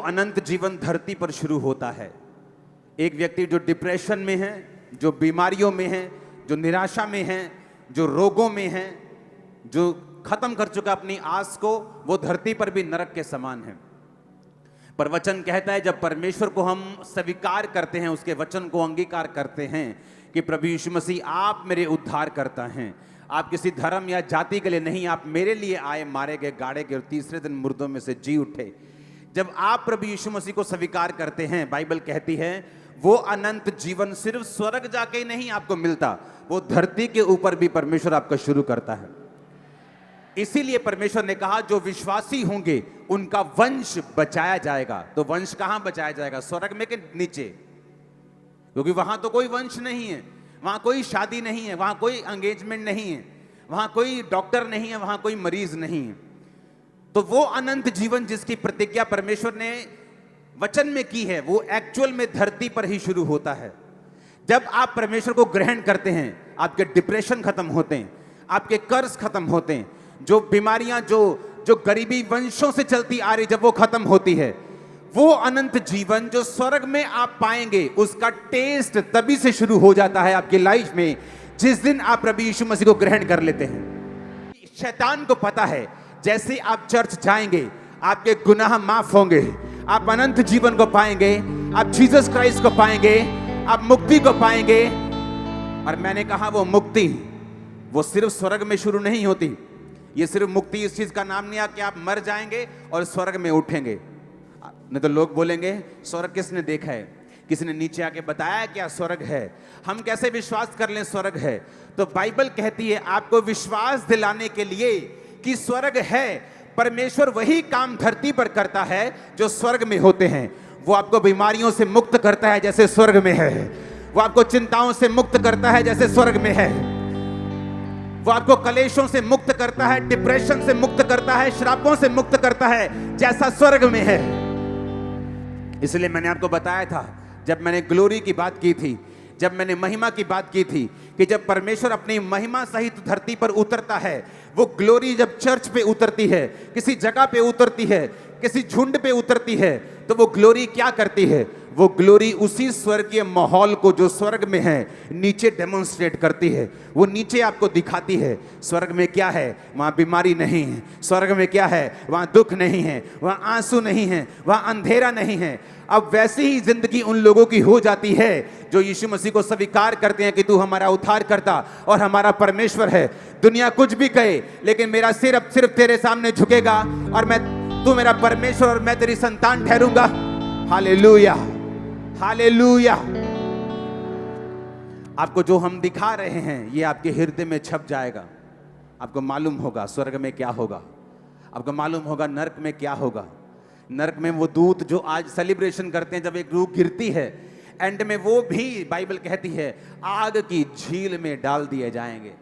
अनंत जीवन धरती पर शुरू होता है। एक व्यक्ति जो डिप्रेशन में है, जो बीमारियों में है, जो निराशा में है, जो रोगों में है, जो खत्म कर चुका अपनी आस को, वो धरती पर भी नरक के समान है। पर वचन कहता है जब परमेश्वर को हम स्वीकार करते हैं, उसके वचन को अंगीकार करते हैं कि प्रभु यीशु मसीह आप मेरे उद्धार करता हैं, आप किसी धर्म या जाति के लिए नहीं, आप मेरे लिए आए, मारे गए, गाड़े गए और तीसरे दिन मुर्दों में से जी उठे। जब आप प्रभु यीशु मसीह को स्वीकार करते हैं, बाइबल कहती है वो अनंत जीवन सिर्फ स्वर्ग जाके ही नहीं आपको मिलता, वो धरती के ऊपर भी परमेश्वर आपका शुरू करता है। इसीलिए परमेश्वर ने कहा जो विश्वासी होंगे उनका वंश बचाया जाएगा। तो वंश कहां बचाया जाएगा? स्वर्ग में के नीचे? क्योंकि वहां तो कोई वंश नहीं है, वहां कोई शादी नहीं है, वहां कोई एंगेजमेंट नहीं है, वहां कोई डॉक्टर नहीं है, वहां कोई मरीज नहीं है। तो वो अनंत जीवन जिसकी प्रतिज्ञा परमेश्वर ने वचन में की है, वो एक्चुअल में धरती पर ही शुरू होता है। जब आप परमेश्वर को ग्रहण करते हैं, आपके डिप्रेशन खत्म होते हैं, आपके कर्ज खत्म होते हैं, जो बीमारियां जो गरीबी वंशों से चलती आ रही, जब वो खत्म होती है, वो अनंत जीवन जो स्वर्ग में आप पाएंगे, उसका टेस्ट तभी से शुरू हो जाता है आपकी लाइफ में जिस दिन आप प्रभु यीशु मसीह को ग्रहण कर लेते हैं। शैतान को पता है जैसे आप चर्च जाएंगे आपके गुनाह माफ होंगे, आप अनंत जीवन को पाएंगे, आप जीसस क्राइस्ट को पाएंगे, आप मुक्ति को पाएंगे। और मैंने कहा वो मुक्ति वो सिर्फ स्वर्ग में शुरू नहीं होती। ये सिर्फ मुक्ति इस चीज का नाम नहीं है कि आप मर जाएंगे और स्वर्ग में उठेंगे। नहीं तो लोग बोलेंगे स्वर्ग किसने देखा है, किसी ने नीचे आके बताया क्या स्वर्ग है, हम कैसे विश्वास कर लें स्वर्ग है? तो बाइबल कहती है आपको विश्वास दिलाने के लिए कि स्वर्ग है, परमेश्वर वही काम धरती पर करता है जो स्वर्ग में होते हैं। वो आपको बीमारियों से मुक्त करता है जैसे स्वर्ग में है, वो आपको चिंताओं से मुक्त करता है जैसे स्वर्ग में है, वो आपको कलेशों से मुक्त करता है, डिप्रेशन से मुक्त करता है, श्रापों से मुक्त करता है जैसा स्वर्ग में है। इसलिए मैंने आपको बताया था, जब मैंने ग्लोरी की बात की थी, जब मैंने महिमा की बात की थी, कि जब परमेश्वर अपनी महिमा सहित धरती पर उतरता है, वो ग्लोरी जब चर्च पे उतरती है, किसी जगह पे उतरती है, किसी झुंड पे उतरती है, तो वो ग्लोरी क्या करती है? वो ग्लोरी उसी स्वर्गीय माहौल को जो स्वर्ग में है नीचे डेमोन्स्ट्रेट करती है। वो नीचे आपको दिखाती है स्वर्ग में क्या है, वहाँ बीमारी नहीं है, स्वर्ग में क्या है, वहाँ दुख नहीं है, वहाँ आंसू नहीं है, वहाँ अंधेरा नहीं है। अब वैसी ही जिंदगी उन लोगों की हो जाती है जो यीशु मसीह को स्वीकार करते हैं कि तू हमारा उद्धार करता और हमारा परमेश्वर है। दुनिया कुछ भी कहे, लेकिन मेरा सिर अब सिर्फ तेरे सामने झुकेगा और तू मेरा परमेश्वर और मैं तेरी संतान ठहरूंगा। Hallelujah, hallelujah. आपको जो हम दिखा रहे हैं ये आपके हृदय में छप जाएगा। आपको मालूम होगा स्वर्ग में क्या होगा, आपको मालूम होगा नरक में क्या होगा। नरक में वो दूत जो आज सेलिब्रेशन करते हैं, जब एक रूह गिरती है, एंड में वो भी बाइबल कहती है आग की झील में डाल दिए जाएंगे।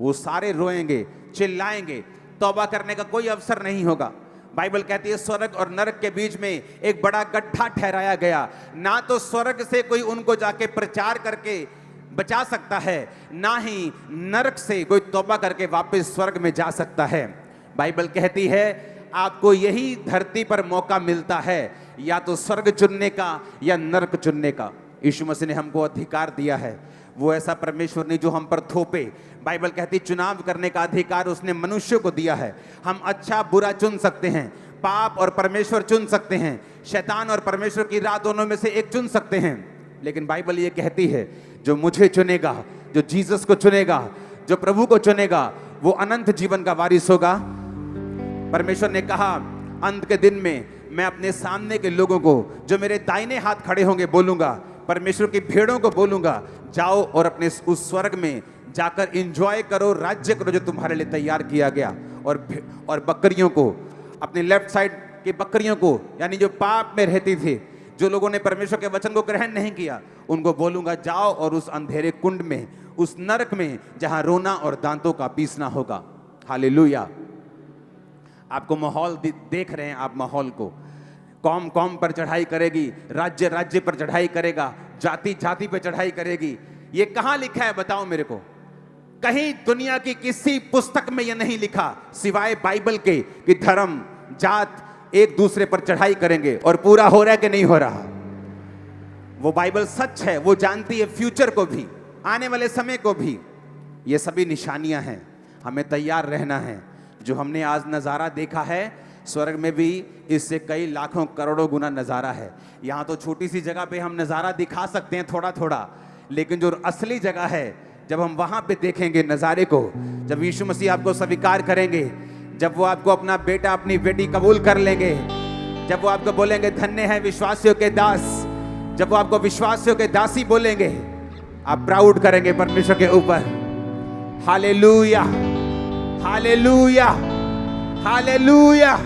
वो सारे रोएंगे, चिल्लाएंगे, तौबा करने का कोई अवसर नहीं होगा। बाइबल कहती है स्वर्ग और नरक के बीच में एक बड़ा गड्ढा ठहराया गया। ना तो स्वर्ग से कोई उनको जाके प्रचार करके बचा सकता है, ना ही नरक से कोई तौबा करके वापस स्वर्ग में जा सकता है। बाइबल कहती है आपको यही धरती पर मौका मिलता है, या तो स्वर्ग चुनने का या नरक चुनने का। यीशु मसीह ने हमको अधिकार दिया है, वो ऐसा परमेश्वर ने जो हम पर थोपे। बाइबल कहती चुनाव करने का अधिकार उसने मनुष्य को दिया है। हम अच्छा बुरा चुन सकते हैं, पाप और परमेश्वर चुन सकते हैं, शैतान और परमेश्वर की राह दोनों में से एक चुन सकते हैं। लेकिन बाइबल ये कहती है जो मुझे चुनेगा, जो जीसस को चुनेगा, जो प्रभु को चुनेगा, वो अनंत जीवन का वारिस होगा। परमेश्वर ने कहा अंत के दिन में मैं अपने सामने के लोगों को जो मेरे दाहिने हाथ खड़े होंगे बोलूंगा, परमेश्वर की भेड़ों को बोलूंगा, जाओ और अपने उस स्वर्ग में जाकर एंजॉय करो, राज्य करो जो तुम्हारे लिए तैयार किया गया। और बकरियों को, अपने लेफ्ट साइड की बकरियों को, यानी जो पाप में रहती थी, जो लोगों ने परमेश्वर के वचन को ग्रहण नहीं किया, उनको बोलूंगा जाओ और उस अंधेरे कुंड में, उस नरक में जहां रोना और दांतों का पीसना होगा। हालेलुया। आपको माहौल देख रहे हैं, आप माहौल को, कौम कौम पर चढ़ाई करेगी, राज्य राज्य पर चढ़ाई करेगा, जाति जाति पर चढ़ाई करेगी। ये कहां लिखा है बताओ मेरे को? कहीं दुनिया की किसी पुस्तक में यह नहीं लिखा सिवाय बाइबल के कि धर्म, जात, एक दूसरे पर चढ़ाई करेंगे और पूरा हो रहा है कि नहीं हो रहा। वो बाइबल सच है, वो जानती है फ्यूचर को भी, आने वाले समय को भी। ये सभी निशानियां हैं, हमें तैयार रहना है। जो हमने आज नज़ारा देखा है, स्वर्ग में भी इससे कई लाखों करोड़ों गुना नज़ारा है। यहाँ तो छोटी सी जगह पे हम नज़ारा दिखा सकते हैं थोड़ा थोड़ा, लेकिन जो असली जगह है, जब हम वहाँ पे देखेंगे नज़ारे को, जब यीशु मसीह आपको स्वीकार करेंगे, जब वो आपको अपना बेटा अपनी बेटी कबूल कर लेंगे, जब वो आपको बोलेंगे धन्य है विश्वासियों के दास, जब वो आपको विश्वासियों के दासी बोलेंगे, आप प्राउड करेंगे परमेश्वर के ऊपर। Hallelujah, hallelujah, hallelujah.